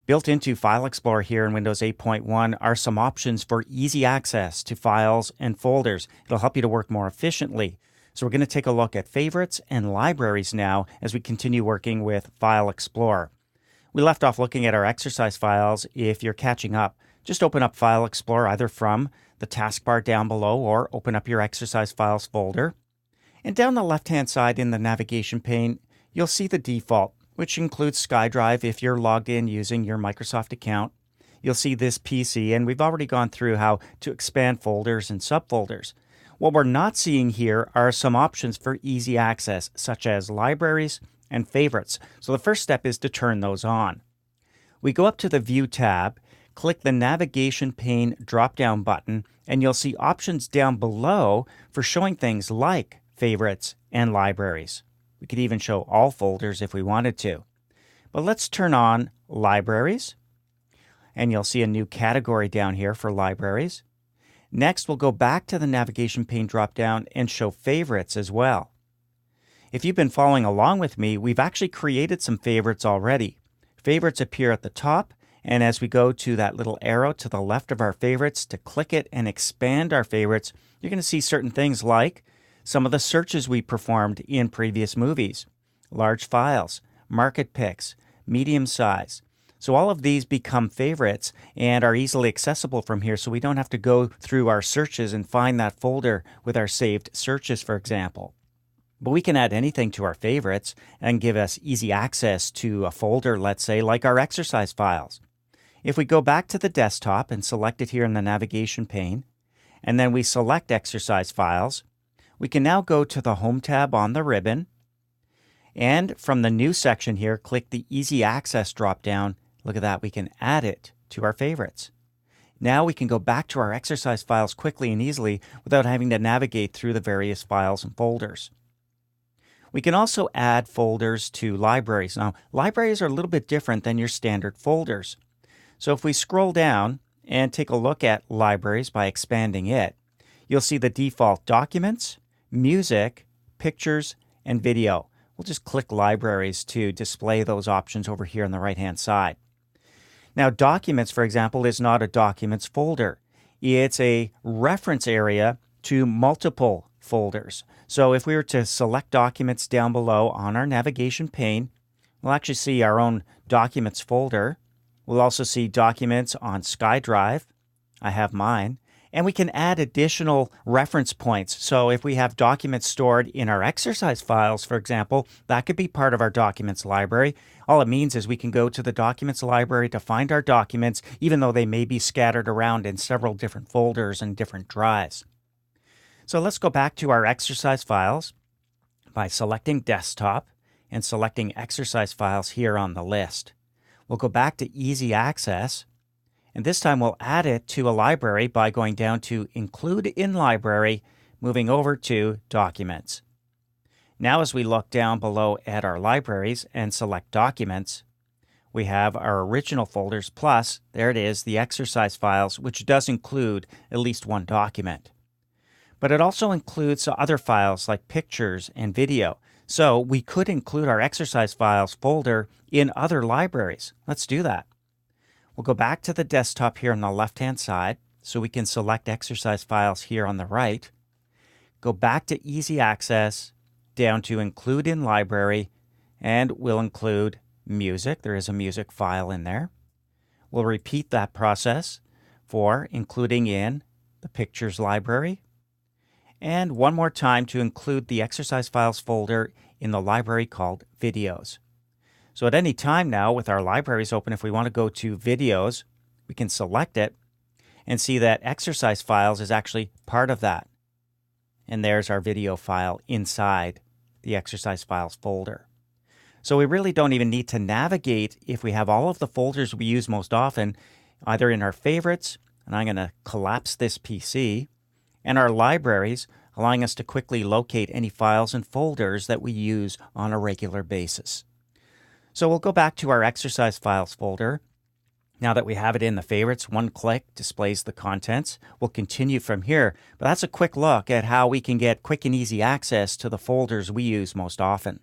Built into File Explorer here in Windows 8.1 are some options for easy access to files and folders. It'll help you to work more efficiently. So we're going to take a look at favorites and libraries now as we continue working with File Explorer. We left off looking at our exercise files. If you're catching up, just open up File Explorer either from the taskbar down below or open up your exercise files folder. And down the left-hand side in the navigation pane, you'll see the default, which includes SkyDrive if you're logged in using your Microsoft account. You'll see this PC, and we've already gone through how to expand folders and subfolders. What we're not seeing here are some options for easy access, such as libraries and favorites. So the first step is to turn those on. We go up to the View tab, click the navigation pane drop-down button, and you'll see options down below for showing things like favorites and libraries. We could even show all folders if we wanted to. But let's turn on libraries, and you'll see a new category down here for libraries. Next, we'll go back to the navigation pane drop-down and show favorites as well. If you've been following along with me, we've actually created some favorites already. Favorites appear at the top, and as we go to that little arrow to the left of our favorites to click it and expand our favorites, you're going to see certain things like some of the searches we performed in previous movies, large files, market picks, medium size. So all of these become favorites and are easily accessible from here, so we don't have to go through our searches and find that folder with our saved searches, for example. But we can add anything to our favorites and give us easy access to a folder, let's say, like our exercise files. If we go back to the desktop and select it here in the navigation pane, and then we select exercise files, we can now go to the Home tab on the ribbon, and from the New section here, click the Easy Access drop-down. Look at that, we can add it to our favorites. Now we can go back to our exercise files quickly and easily without having to navigate through the various files and folders. We can also add folders to libraries. Now, libraries are a little bit different than your standard folders. So if we scroll down and take a look at libraries by expanding it, you'll see the default documents, music, pictures, and video. We'll just click libraries to display those options over here on the right-hand side. Now, documents, for example, is not a documents folder. It's a reference area to multiple folders. So if we were to select documents down below on our navigation pane, we'll actually see our own documents folder. We'll also see documents on SkyDrive. I have mine. And we can add additional reference points. So if we have documents stored in our exercise files, for example, that could be part of our documents library. All it means is we can go to the documents library to find our documents, even though they may be scattered around in several different folders and different drives. So let's go back to our exercise files by selecting Desktop and selecting Exercise Files here on the list. We'll go back to Easy Access. And this time we'll add it to a library by going down to Include in Library, moving over to Documents. Now as we look down below at our libraries and select Documents, we have our original folders plus, there it is, the exercise files, which does include at least one document. But it also includes other files like pictures and video. So we could include our exercise files folder in other libraries. Let's do that. We'll go back to the desktop here on the left-hand side, so we can select exercise files here on the right. Go back to Easy Access, down to Include in Library, and we'll include music. There is a music file in there. We'll repeat that process for including in the Pictures library, and one more time to include the exercise files folder in the library called Videos. So at any time now, with our libraries open, if we want to go to Videos, we can select it and see that Exercise Files is actually part of that. And there's our video file inside the Exercise Files folder. So we really don't even need to navigate if we have all of the folders we use most often, either in our favorites, and I'm going to collapse this PC, and our libraries, allowing us to quickly locate any files and folders that we use on a regular basis. So we'll go back to our exercise files folder. Now that we have it in the favorites, one click displays the contents. We'll continue from here, but that's a quick look at how we can get quick and easy access to the folders we use most often.